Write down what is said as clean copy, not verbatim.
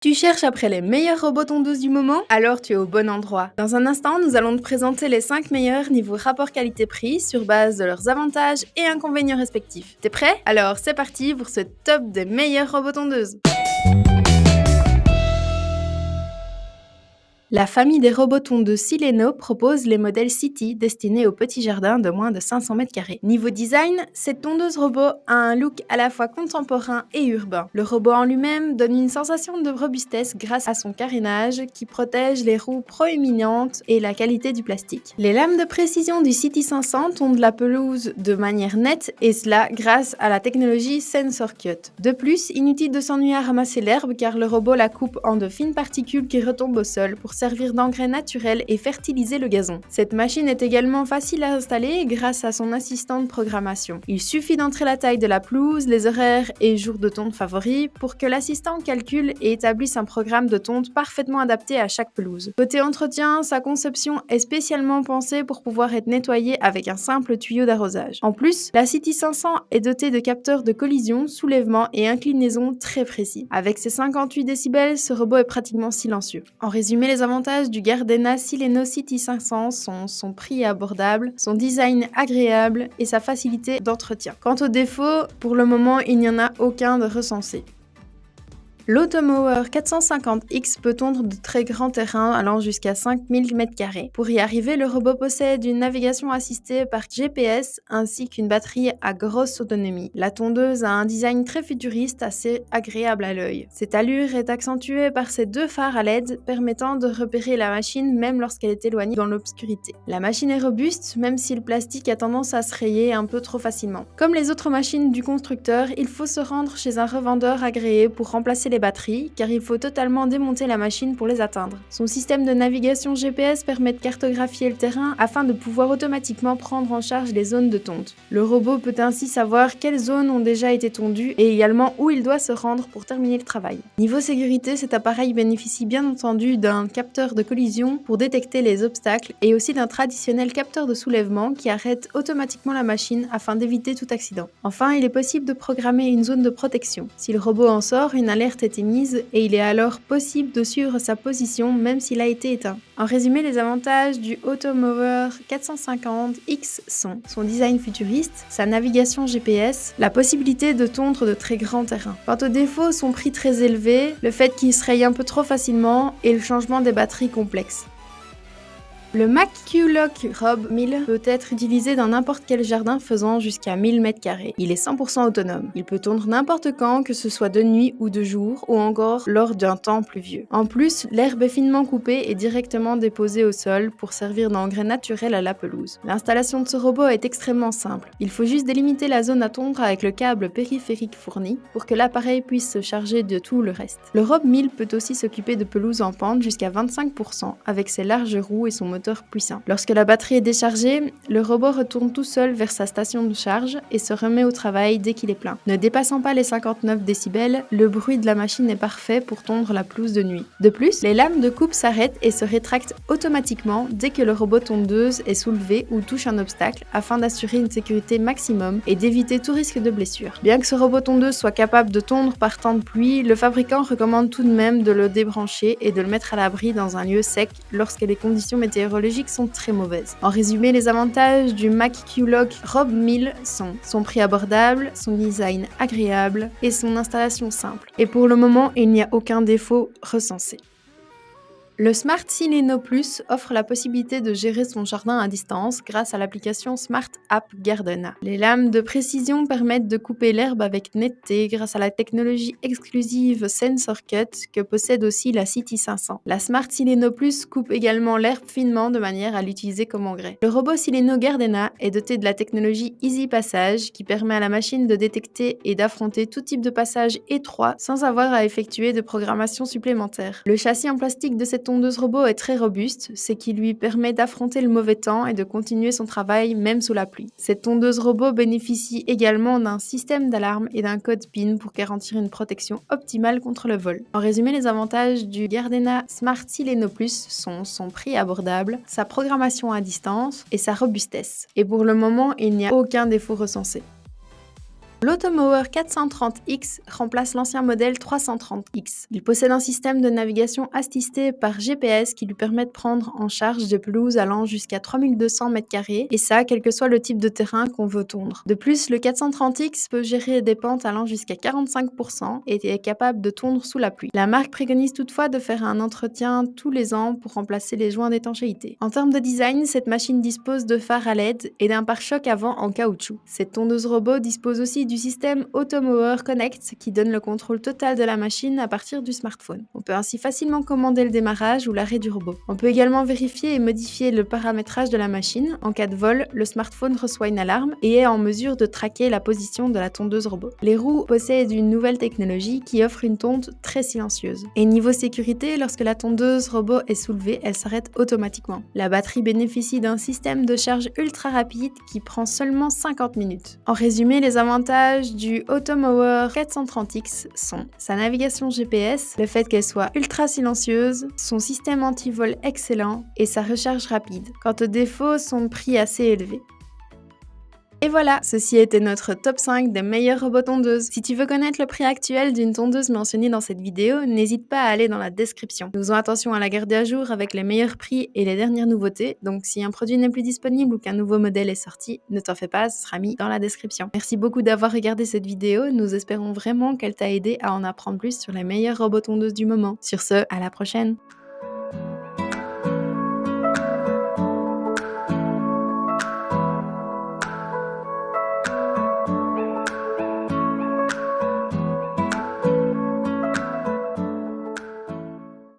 Tu cherches après les meilleurs robots tondeuses du moment? Alors tu es au bon endroit. Dans un instant, nous allons te présenter les 5 meilleurs niveau rapport qualité-prix sur base de leurs avantages et inconvénients respectifs. T'es prêt? Alors c'est parti pour ce top des meilleurs robots tondeuses. La famille des robots tondeuses Sileno propose les modèles City destinés aux petits jardins de moins de 500 m². Niveau design, cette tondeuse robot a un look à la fois contemporain et urbain. Le robot en lui-même donne une sensation de robustesse grâce à son carénage qui protège les roues proéminentes et la qualité du plastique. Les lames de précision du City 500 tondent la pelouse de manière nette et cela grâce à la technologie Sensor Cut. De plus, inutile de s'ennuyer à ramasser l'herbe car le robot la coupe en de fines particules qui retombent au sol pour servir d'engrais naturel et fertiliser le gazon. Cette machine est également facile à installer grâce à son assistant de programmation. Il suffit d'entrer la taille de la pelouse, les horaires et jours de tonte favoris pour que l'assistant calcule et établisse un programme de tonte parfaitement adapté à chaque pelouse. Côté entretien, sa conception est spécialement pensée pour pouvoir être nettoyée avec un simple tuyau d'arrosage. En plus, la City 500 est dotée de capteurs de collision, soulèvement et inclinaison très précis. Avec ses 58 décibels, ce robot est pratiquement silencieux. En résumé, les avantages du Gardena Sileno City 500 sont son prix abordable, son design agréable et sa facilité d'entretien. Quant aux défauts, pour le moment, il n'y en a aucun de recensé. L'Automower 450X peut tondre de très grands terrains allant jusqu'à 5000 m². Pour y arriver, le robot possède une navigation assistée par GPS ainsi qu'une batterie à grosse autonomie. La tondeuse a un design très futuriste assez agréable à l'œil. Cette allure est accentuée par ses deux phares à LED permettant de repérer la machine même lorsqu'elle est éloignée dans l'obscurité. La machine est robuste même si le plastique a tendance à se rayer un peu trop facilement. Comme les autres machines du constructeur, il faut se rendre chez un revendeur agréé pour remplacer les batteries, car il faut totalement démonter la machine pour les atteindre. Son système de navigation GPS permet de cartographier le terrain afin de pouvoir automatiquement prendre en charge les zones de tonte. Le robot peut ainsi savoir quelles zones ont déjà été tondues et également où il doit se rendre pour terminer le travail. Niveau sécurité, cet appareil bénéficie bien entendu d'un capteur de collision pour détecter les obstacles et aussi d'un traditionnel capteur de soulèvement qui arrête automatiquement la machine afin d'éviter tout accident. Enfin, il est possible de programmer une zone de protection. Si le robot en sort, une alerte est émise et il est alors possible de suivre sa position même s'il a été éteint. En résumé, les avantages du Automower 450X sont son design futuriste, sa navigation GPS, la possibilité de tondre de très grands terrains. Quant aux défauts, son prix très élevé, le fait qu'il se raye un peu trop facilement et le changement des batteries complexes. Le MacQ-Lock Rob 1000 peut être utilisé dans n'importe quel jardin faisant jusqu'à 1000 m². Il est 100% autonome. Il peut tondre n'importe quand, que ce soit de nuit ou de jour, ou encore lors d'un temps pluvieux. En plus, l'herbe est finement coupée et directement déposée au sol pour servir d'engrais naturel à la pelouse. L'installation de ce robot est extrêmement simple. Il faut juste délimiter la zone à tondre avec le câble périphérique fourni pour que l'appareil puisse se charger de tout le reste. Le Rob 1000 peut aussi s'occuper de pelouse en pente jusqu'à 25% avec ses larges roues et son moteur puissant. Lorsque la batterie est déchargée, le robot retourne tout seul vers sa station de charge et se remet au travail dès qu'il est plein. Ne dépassant pas les 59 décibels, le bruit de la machine est parfait pour tondre la pelouse de nuit. De plus, les lames de coupe s'arrêtent et se rétractent automatiquement dès que le robot tondeuse est soulevé ou touche un obstacle afin d'assurer une sécurité maximum et d'éviter tout risque de blessure. Bien que ce robot tondeuse soit capable de tondre par temps de pluie, le fabricant recommande tout de même de le débrancher et de le mettre à l'abri dans un lieu sec lorsque les conditions météorologiques sont très mauvaises. En résumé, les avantages du MacQ-Lock Rob 1000 sont son prix abordable, son design agréable et son installation simple. Et pour le moment, il n'y a aucun défaut recensé. Le Smart Sileno Plus offre la possibilité de gérer son jardin à distance grâce à l'application Smart App Gardena. Les lames de précision permettent de couper l'herbe avec netteté grâce à la technologie exclusive Sensor Cut que possède aussi la City 500. La Smart Sileno Plus coupe également l'herbe finement de manière à l'utiliser comme engrais. Le robot Sileno Gardena est doté de la technologie Easy Passage qui permet à la machine de détecter et d'affronter tout type de passage étroit sans avoir à effectuer de programmation supplémentaire. Le châssis en plastique de cette tondeuse robot est très robuste, ce qui lui permet d'affronter le mauvais temps et de continuer son travail même sous la pluie. Cette tondeuse robot bénéficie également d'un système d'alarme et d'un code PIN pour garantir une protection optimale contre le vol. En résumé, les avantages du Gardena Smart Sileno Plus sont son prix abordable, sa programmation à distance et sa robustesse. Et pour le moment, il n'y a aucun défaut recensé. L'Automower 430X remplace l'ancien modèle 330X. Il possède un système de navigation assisté par GPS qui lui permet de prendre en charge des pelouses allant jusqu'à 3200 m², et ça, quel que soit le type de terrain qu'on veut tondre. De plus, le 430X peut gérer des pentes allant jusqu'à 45% et est capable de tondre sous la pluie. La marque préconise toutefois de faire un entretien tous les ans pour remplacer les joints d'étanchéité. En termes de design, cette machine dispose de phares à LED et d'un pare-choc avant en caoutchouc. Cette tondeuse robot dispose aussi du système Automower Connect qui donne le contrôle total de la machine à partir du smartphone. On peut ainsi facilement commander le démarrage ou l'arrêt du robot. On peut également vérifier et modifier le paramétrage de la machine. En cas de vol, le smartphone reçoit une alarme et est en mesure de traquer la position de la tondeuse robot. Les roues possèdent une nouvelle technologie qui offre une tonte très silencieuse. Et niveau sécurité, lorsque la tondeuse robot est soulevée, elle s'arrête automatiquement. La batterie bénéficie d'un système de charge ultra rapide qui prend seulement 50 minutes. En résumé, les avantages du Automower 430X sont sa navigation GPS, le fait qu'elle soit ultra silencieuse, son système anti-vol excellent et sa recharge rapide. Quant aux défauts, son prix assez élevé. Et voilà, ceci était notre top 5 des meilleures robots tondeuses. Si tu veux connaître le prix actuel d'une tondeuse mentionnée dans cette vidéo, n'hésite pas à aller dans la description. Nous faisons attention à la garder à jour avec les meilleurs prix et les dernières nouveautés, donc si un produit n'est plus disponible ou qu'un nouveau modèle est sorti, ne t'en fais pas, ce sera mis dans la description. Merci beaucoup d'avoir regardé cette vidéo, nous espérons vraiment qu'elle t'a aidé à en apprendre plus sur les meilleures robots tondeuses du moment. Sur ce, à la prochaine!